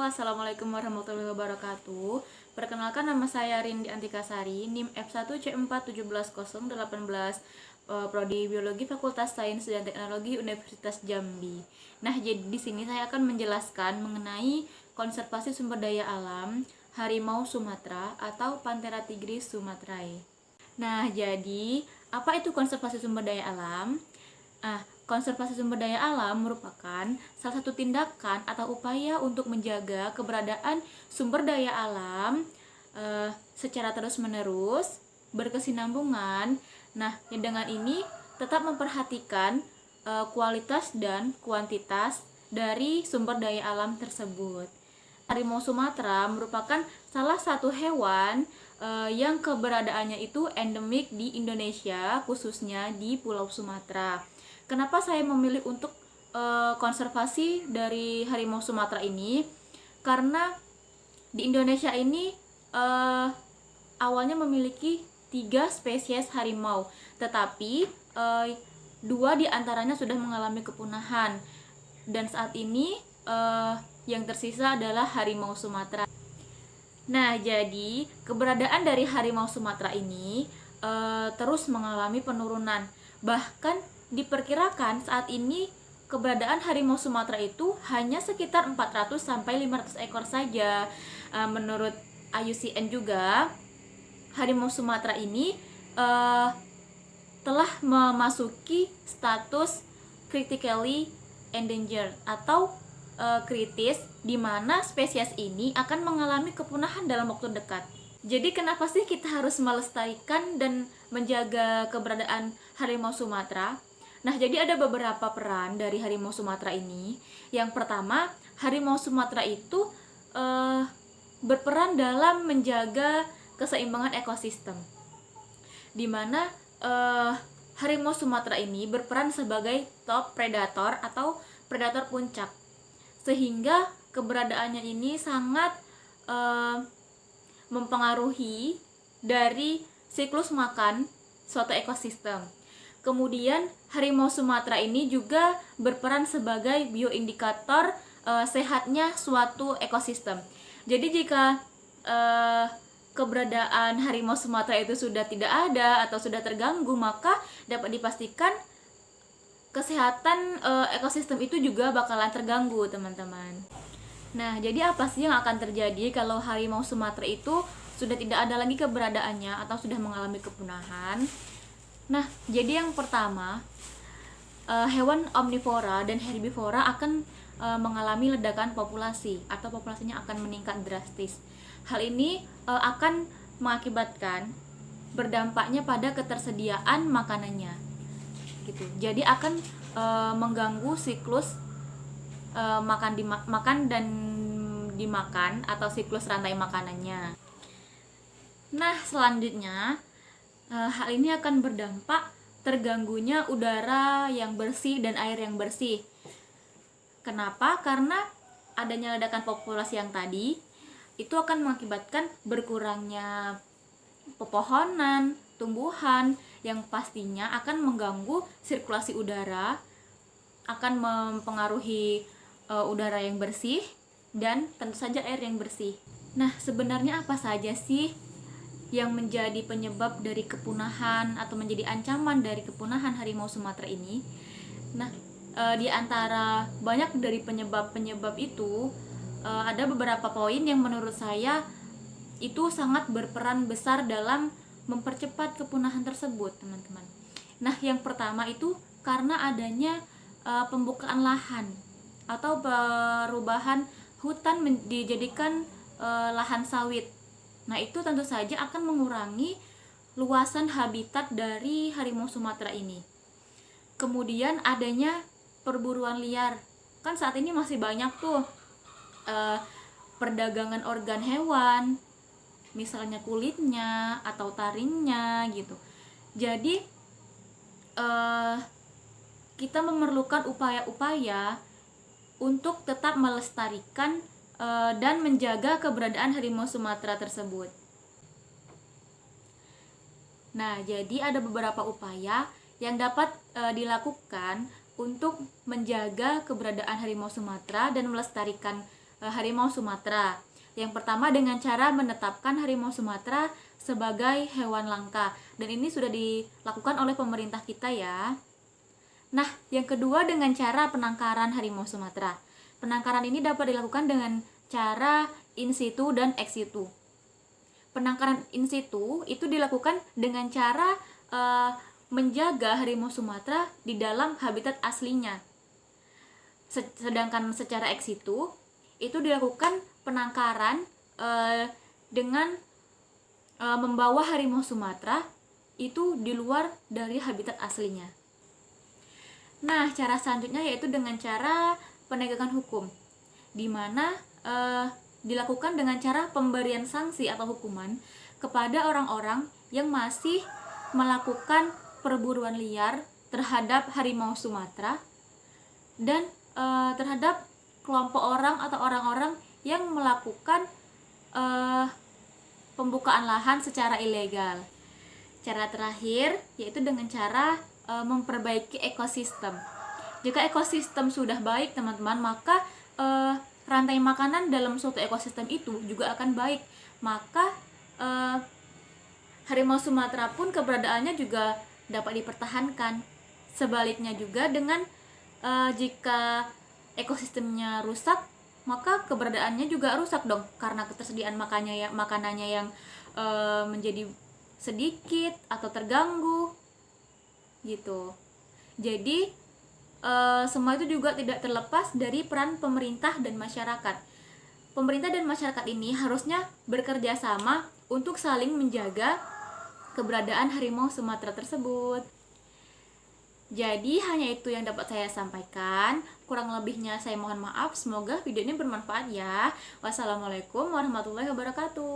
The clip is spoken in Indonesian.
Assalamualaikum warahmatullahi wabarakatuh. Perkenalkan, nama saya Rindi Antikasari, NIM F1C4170118, Prodi Biologi Fakultas Sains dan Teknologi Universitas Jambi. Nah, jadi di sini saya akan menjelaskan mengenai konservasi sumber daya alam harimau Sumatera atau Panthera tigris sumatrae. Nah, jadi apa itu konservasi sumber daya alam? Konservasi sumber daya alam merupakan salah satu tindakan atau upaya untuk menjaga keberadaan sumber daya alam secara terus-menerus, berkesinambungan. Nah, dengan ini tetap memperhatikan kualitas dan kuantitas dari sumber daya alam tersebut. Harimau Sumatera merupakan salah satu hewan yang keberadaannya itu endemik di Indonesia, khususnya di Pulau Sumatera. Kenapa saya memilih untuk konservasi dari harimau Sumatera ini? Karena di Indonesia ini awalnya memiliki 3 spesies harimau, tetapi 2 diantaranya sudah mengalami kepunahan, dan saat ini yang tersisa adalah harimau Sumatera. Nah, jadi keberadaan dari harimau Sumatera ini terus mengalami penurunan. Bahkan diperkirakan saat ini keberadaan harimau Sumatera itu hanya sekitar 400 sampai 500 ekor saja. Menurut IUCN juga, harimau Sumatera ini telah memasuki status critically endangered atau kritis, di mana spesies ini akan mengalami kepunahan dalam waktu dekat. Jadi kenapa sih kita harus melestarikan dan menjaga keberadaan harimau Sumatera? Nah, jadi ada beberapa peran dari harimau Sumatera ini. Yang pertama, harimau Sumatera itu berperan dalam menjaga keseimbangan ekosistem, di mana harimau Sumatera ini berperan sebagai top predator atau predator puncak, sehingga keberadaannya ini sangat mempengaruhi dari siklus makan suatu ekosistem. Kemudian harimau Sumatera ini juga berperan sebagai bioindikator sehatnya suatu ekosistem. Jadi jika keberadaan harimau Sumatera itu sudah tidak ada atau sudah terganggu, maka dapat dipastikan kesehatan ekosistem itu juga bakalan terganggu, teman-teman. Nah, jadi apa sih yang akan terjadi kalau harimau Sumatera itu sudah tidak ada lagi keberadaannya atau sudah mengalami kepunahan? Nah, jadi yang pertama, hewan omnivora dan herbivora akan mengalami ledakan populasi atau populasinya akan meningkat drastis. Hal ini akan mengakibatkan berdampaknya pada ketersediaan makanannya, gitu. Jadi akan mengganggu siklus makan dan dimakan atau siklus rantai makanannya. Nah, selanjutnya hal ini akan berdampak terganggunya udara yang bersih dan air yang bersih. Kenapa? Karena adanya ledakan populasi yang tadi itu akan mengakibatkan berkurangnya pepohonan, tumbuhan yang pastinya akan mengganggu sirkulasi udara, akan mempengaruhi udara yang bersih dan tentu saja air yang bersih. Nah, sebenarnya apa saja sih yang menjadi penyebab dari kepunahan atau menjadi ancaman dari kepunahan harimau Sumatera ini? Nah, di antara banyak dari penyebab-penyebab itu, ada beberapa poin yang menurut saya itu sangat berperan besar dalam mempercepat kepunahan tersebut, teman-teman. Nah, yang pertama itu karena adanya pembukaan lahan atau perubahan hutan dijadikan lahan sawit. Nah, itu tentu saja akan mengurangi luasan habitat dari harimau Sumatera ini. Kemudian adanya perburuan liar. Kan saat ini masih banyak tuh perdagangan organ hewan, misalnya kulitnya atau taringnya gitu. Jadi kita memerlukan upaya-upaya untuk tetap melestarikan dan menjaga keberadaan harimau Sumatera tersebut. Nah, jadi ada beberapa upaya yang dapat dilakukan untuk menjaga keberadaan harimau Sumatera dan melestarikan harimau Sumatera. Yang pertama dengan cara menetapkan harimau Sumatera sebagai hewan langka, dan ini sudah dilakukan oleh pemerintah kita ya. Nah, yang kedua dengan cara penangkaran harimau Sumatera. Penangkaran ini dapat dilakukan dengan cara in situ dan ex situ. Penangkaran in situ itu dilakukan dengan cara menjaga harimau Sumatera di dalam habitat aslinya. Sedangkan secara ex situ itu dilakukan penangkaran dengan membawa harimau Sumatera itu di luar dari habitat aslinya. Nah, cara selanjutnya yaitu dengan cara penegakan hukum, di mana dilakukan dengan cara pemberian sanksi atau hukuman kepada orang-orang yang masih melakukan perburuan liar terhadap harimau Sumatera dan terhadap kelompok orang atau orang-orang yang melakukan pembukaan lahan secara ilegal. Cara terakhir yaitu dengan cara memperbaiki ekosistem. Jika ekosistem sudah baik, teman-teman, maka rantai makanan dalam suatu ekosistem itu juga akan baik. Maka harimau Sumatera pun keberadaannya juga dapat dipertahankan. Sebaliknya juga dengan jika ekosistemnya rusak, maka keberadaannya juga rusak dong, karena ketersediaan makanannya yang menjadi sedikit atau terganggu gitu. Jadi semua itu juga tidak terlepas dari peran pemerintah dan masyarakat. Pemerintah dan masyarakat ini harusnya bekerja sama untuk saling menjaga keberadaan harimau Sumatera tersebut. Jadi hanya itu yang dapat saya sampaikan. Kurang lebihnya saya mohon maaf. Semoga video ini bermanfaat ya. Wassalamualaikum warahmatullahi wabarakatuh.